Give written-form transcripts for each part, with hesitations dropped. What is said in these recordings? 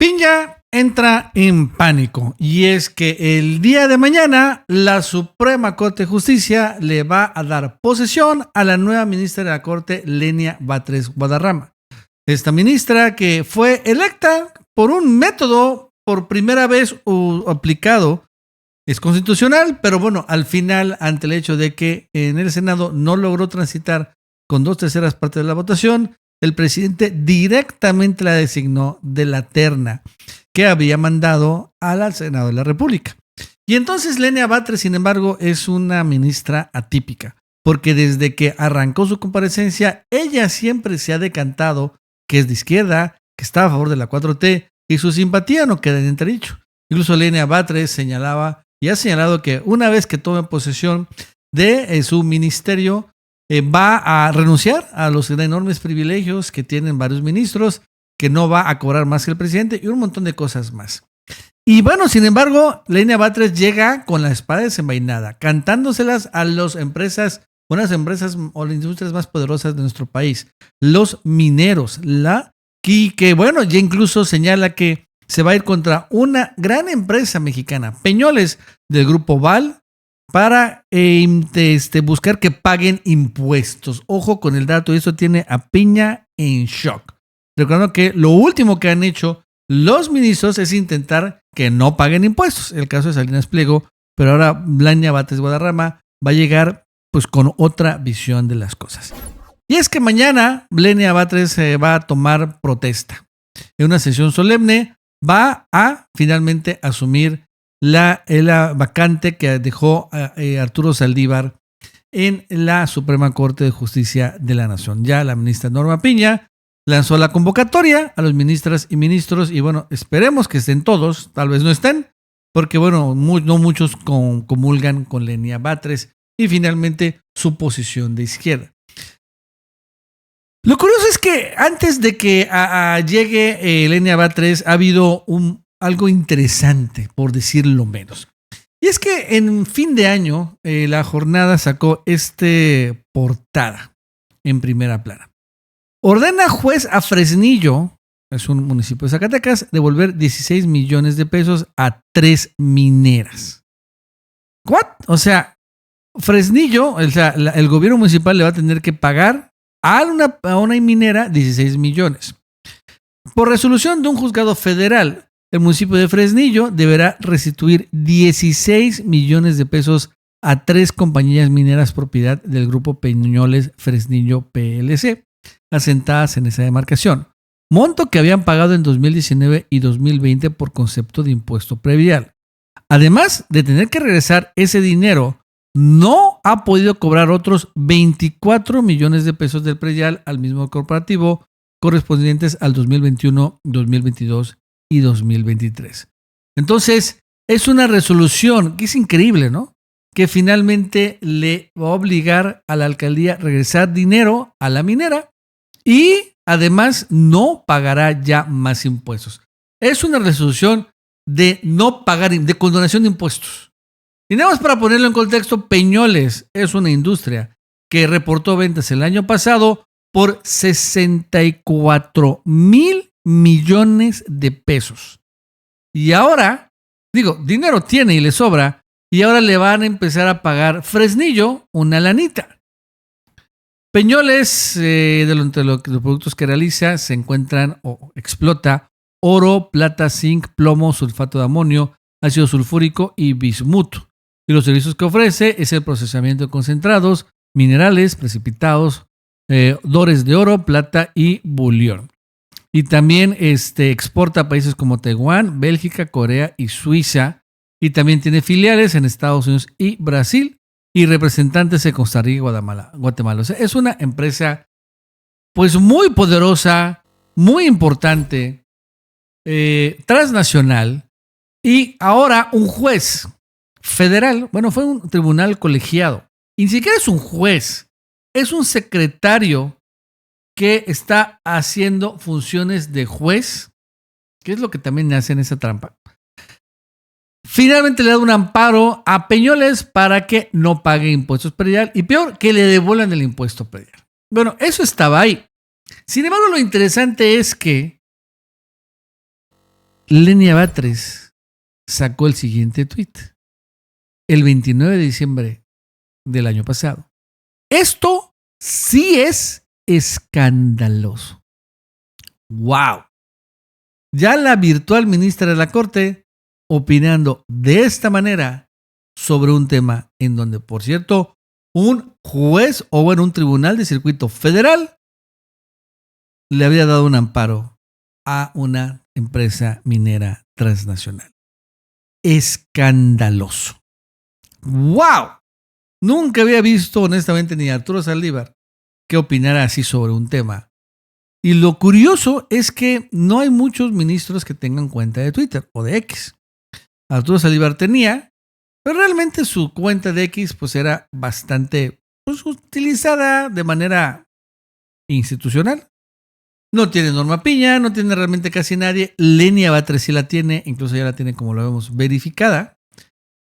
Piña entra en pánico y es que el día de mañana la Suprema Corte de Justicia le va a dar posesión a la nueva ministra de la Corte, Lenia Batres Guadarrama. Esta ministra que fue electa por un método por primera vez aplicado es constitucional, pero bueno, al final, ante el hecho de que en el Senado no logró transitar con 2/3 partes de la votación, el presidente directamente la designó de la terna que había mandado al Senado de la República. Y entonces Lenia Batres, sin embargo, es una ministra atípica, porque desde que arrancó su comparecencia, ella siempre se ha decantado que es de izquierda, que está a favor de la 4T, y su simpatía no queda en entredicho. Incluso Lenia Batres señalaba y ha señalado que una vez que tome posesión de su ministerio, va a renunciar a los enormes privilegios que tienen varios ministros, que no va a cobrar más que el presidente y un montón de cosas más. Y bueno, sin embargo, Lenia Batres llega con la espada desenvainada, cantándoselas a las empresas, unas empresas o las industrias más poderosas de nuestro país, los mineros, que bueno, ya incluso señala que se va a ir contra una gran empresa mexicana, Peñoles, del grupo Val, para buscar que paguen impuestos. Ojo con el dato, eso tiene a Piña en shock. Recordando que lo último que han hecho los ministros es intentar que no paguen impuestos. El caso de Salinas Pliego, pero ahora Lenia Batres Guadarrama va a llegar pues con otra visión de las cosas. Y es que mañana Lenia Batres va a tomar protesta. En una sesión solemne va a finalmente asumir la vacante que dejó Arturo Saldívar en la Suprema Corte de Justicia de la Nación. Ya la ministra Norma Piña lanzó la convocatoria a los ministras y ministros y bueno, esperemos que estén todos, tal vez no estén, porque bueno, no muchos comulgan con Lenia Batres y finalmente su posición de izquierda. Lo curioso es que antes de que llegue Lenia Batres ha habido algo interesante, por decirlo menos. Y es que en fin de año la jornada sacó portada en primera plana. Ordena juez a Fresnillo, es un municipio de Zacatecas, devolver 16 millones de pesos a 3 mineras. ¿What? O sea, Fresnillo, el gobierno municipal le va a tener que pagar a una minera 16 millones. Por resolución de un juzgado federal, el municipio de Fresnillo deberá restituir 16 millones de pesos a 3 compañías mineras propiedad del grupo Peñoles Fresnillo PLC, asentadas en esa demarcación, monto que habían pagado en 2019 y 2020 por concepto de impuesto predial. Además de tener que regresar ese dinero, no ha podido cobrar otros 24 millones de pesos del predial al mismo corporativo correspondientes al 2021, 2022 y 2023. Entonces, es una resolución que es increíble, ¿no? Que finalmente le va a obligar a la alcaldía a regresar dinero a la minera y además no pagará ya más impuestos. Es una resolución de no pagar, de condonación de impuestos. Y nada más para ponerlo en contexto, Peñoles es una industria que reportó ventas el año pasado por 64 mil millones de pesos. Y ahora, dinero tiene y le sobra, y ahora le van a empezar a pagar Fresnillo una lanita. Peñoles, de los productos que realiza, se encuentran o explota oro, plata, zinc, plomo, sulfato de amonio, ácido sulfúrico y bismuto. Y los servicios que ofrece es el procesamiento de concentrados, minerales, precipitados, dores de oro, plata y bulión. Y también exporta a países como Taiwán, Bélgica, Corea y Suiza. Y también tiene filiales en Estados Unidos y Brasil y representantes en Costa Rica y Guatemala. O sea, es una empresa pues muy poderosa, muy importante, transnacional. Y ahora un juez federal, bueno, fue un tribunal colegiado. Y ni siquiera es un juez, es un secretario que está haciendo funciones de juez, que es lo que también hacen esa trampa. Finalmente le da un amparo a Peñoles para que no pague impuestos predial y peor, que le devuelvan el impuesto predial. Bueno, eso estaba ahí. Sin embargo, lo interesante es que Lenia Batres sacó el siguiente tuit el 29 de diciembre del año pasado. Esto sí es escandaloso. ¡Wow! Ya la virtual ministra de la Corte opinando de esta manera sobre un tema en donde, por cierto, un juez o bueno, un tribunal de circuito federal le había dado un amparo a una empresa minera transnacional. Escandaloso. ¡Wow! Nunca había visto, honestamente, ni a Arturo Saldívar que opinara así sobre un tema. Y lo curioso es que no hay muchos ministros que tengan cuenta de Twitter o de X. Arturo Saldívar tenía, pero realmente su cuenta de X pues era bastante utilizada de manera institucional. No tiene Norma Piña, no tiene realmente casi nadie. Lenia Batres sí la tiene, incluso ya la tiene, como lo vemos, verificada.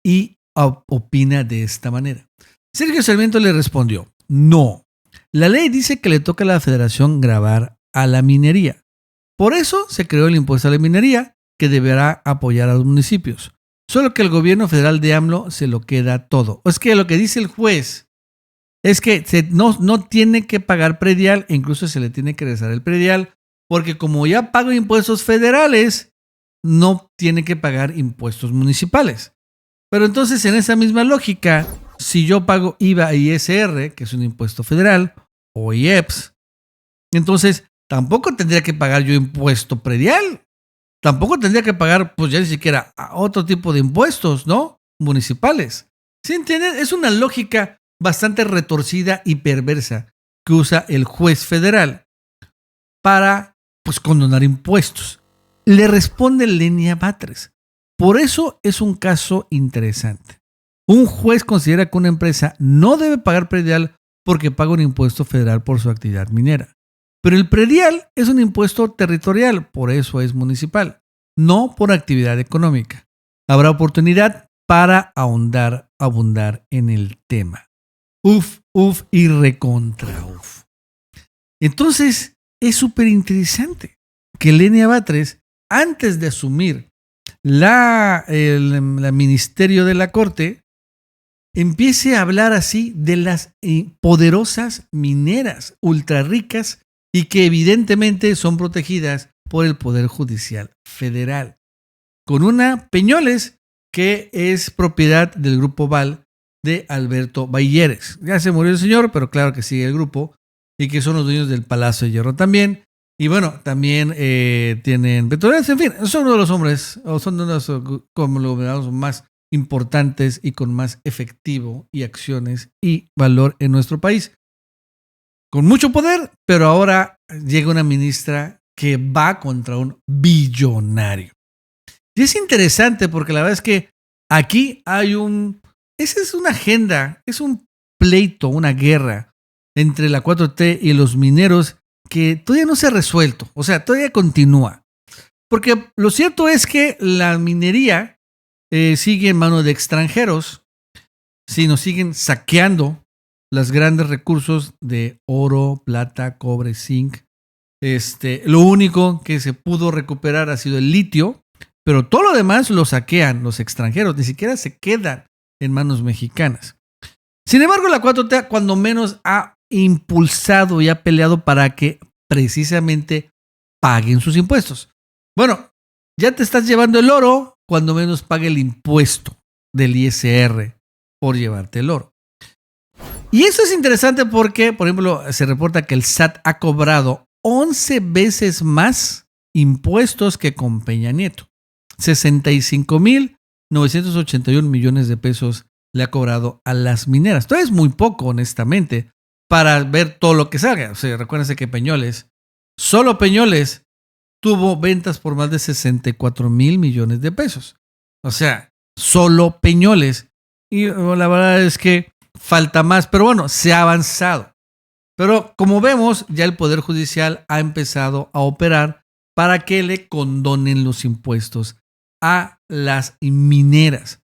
Y opina de esta manera. Sergio Sarmiento le respondió, no, la ley dice que le toca a la federación gravar a la minería. Por eso se creó el impuesto a la minería que deberá apoyar a los municipios. Solo que el gobierno federal de AMLO se lo queda todo. Es que lo que dice el juez es que no tiene que pagar predial, e incluso se le tiene que regresar el predial, porque como ya paga impuestos federales, no tiene que pagar impuestos municipales. Pero entonces, en esa misma lógica, si yo pago IVA y ISR, que es un impuesto federal, o IEPS, entonces tampoco tendría que pagar yo impuesto predial. Tampoco tendría que pagar, pues ya ni siquiera otro tipo de impuestos, ¿no? Municipales. ¿Sí entienden? Es una lógica bastante retorcida y perversa que usa el juez federal para, pues, condonar impuestos. Le responde Lenia Batres. Por eso es un caso interesante. Un juez considera que una empresa no debe pagar predial porque paga un impuesto federal por su actividad minera. Pero el predial es un impuesto territorial, por eso es municipal, no por actividad económica. Habrá oportunidad para abundar en el tema. Uf y recontra uf. Entonces, es súper interesante que Lenia Batres, antes de asumir el ministerio de la Corte, empiece a hablar así de las poderosas mineras ultra ricas y que evidentemente son protegidas por el Poder Judicial Federal. Con una Peñoles que es propiedad del Grupo Val de Alberto Bailleres. Ya se murió el señor, pero claro que sigue el grupo y que son los dueños del Palacio de Hierro también. Y bueno, también tienen petroleras, en fin, son uno de los hombres, o son uno de los conglomerados más importantes y con más efectivo y acciones y valor en nuestro país. Con mucho poder, pero ahora llega una ministra que va contra un billonario. Y es interesante porque la verdad es que aquí hay esa es una agenda, es un pleito, una guerra entre la 4T y los mineros que todavía no se ha resuelto, o sea, todavía continúa. Porque lo cierto es que la minería sigue en manos de extranjeros, si nos siguen saqueando los grandes recursos de oro, plata, cobre, zinc. Lo único que se pudo recuperar ha sido el litio, pero todo lo demás lo saquean los extranjeros, ni siquiera se quedan en manos mexicanas. Sin embargo, la 4T cuando menos ha impulsado y ha peleado para que precisamente paguen sus impuestos. Bueno, ya te estás llevando el oro, cuando menos pague el impuesto del ISR por llevarte el oro. Y eso es interesante porque, por ejemplo, se reporta que el SAT ha cobrado 11 veces más impuestos que con Peña Nieto. 65,981 millones de pesos le ha cobrado a las mineras. Esto es muy poco, honestamente, para ver todo lo que salga. O sea, recuérdense que solo Peñoles tuvo ventas por más de 64,000 millones de pesos. O sea, solo Peñoles. Y la verdad es que falta más, pero bueno, se ha avanzado. Pero como vemos, ya el Poder Judicial ha empezado a operar para que le condonen los impuestos a las mineras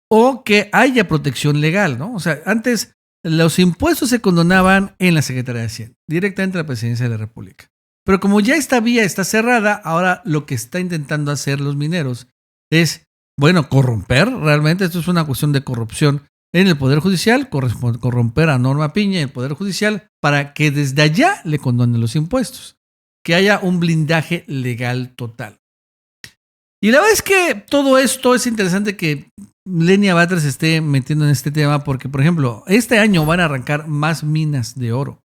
o que haya protección legal, ¿no? O sea, antes los impuestos se condonaban en la Secretaría de Hacienda, directamente a la Presidencia de la República. Pero como ya esta vía está cerrada, ahora lo que está intentando hacer los mineros es, bueno, corromper. Realmente esto es una cuestión de corrupción en el Poder Judicial, corromper a Norma Piña en el Poder Judicial para que desde allá le condonen los impuestos. Que haya un blindaje legal total. Y la verdad es que todo esto es interesante que Lenia Batres se esté metiendo en este tema porque, por ejemplo, este año van a arrancar más minas de oro,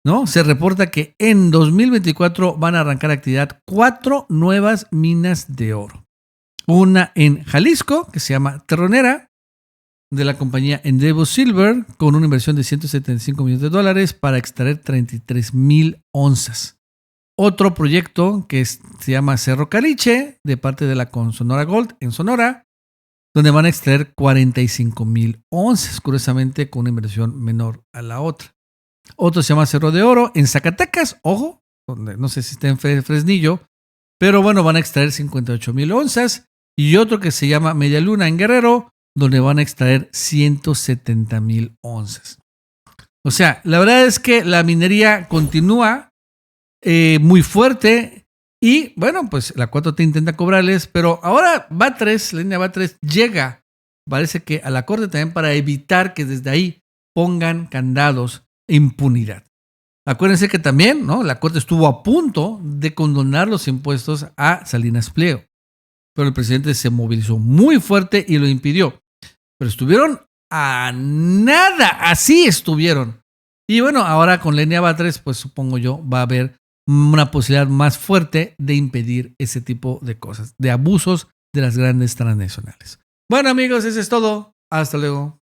¿no? Se reporta que en 2024 van a arrancar actividad 4 nuevas minas de oro. Una en Jalisco, que se llama Terronera, de la compañía Endeavor Silver, con una inversión de $175 millones para extraer 33,000 onzas. Otro proyecto que se llama Cerro Caliche, de parte de la Sonora Gold en Sonora, donde van a extraer 45,000 onzas, curiosamente con una inversión menor a la otra. Otro se llama Cerro de Oro en Zacatecas, ojo, donde no sé si está en Fresnillo, pero bueno, van a extraer 58,000 onzas. Y otro que se llama Media Luna en Guerrero, donde van a extraer 170,000 onzas. O sea, la verdad es que la minería continúa muy fuerte y bueno, pues la 4T intenta cobrarles, pero ahora Lenia Batres llega, parece que a la corte también para evitar que desde ahí pongan candados e impunidad. Acuérdense que también, ¿no? La corte estuvo a punto de condonar los impuestos a Salinas Pliego, pero el presidente se movilizó muy fuerte y lo impidió. Pero estuvieron a nada, así estuvieron. Y bueno, ahora con Lenia Batres, pues supongo yo, va a haber una posibilidad más fuerte de impedir ese tipo de cosas, de abusos de las grandes transnacionales. Bueno amigos, eso es todo. Hasta luego.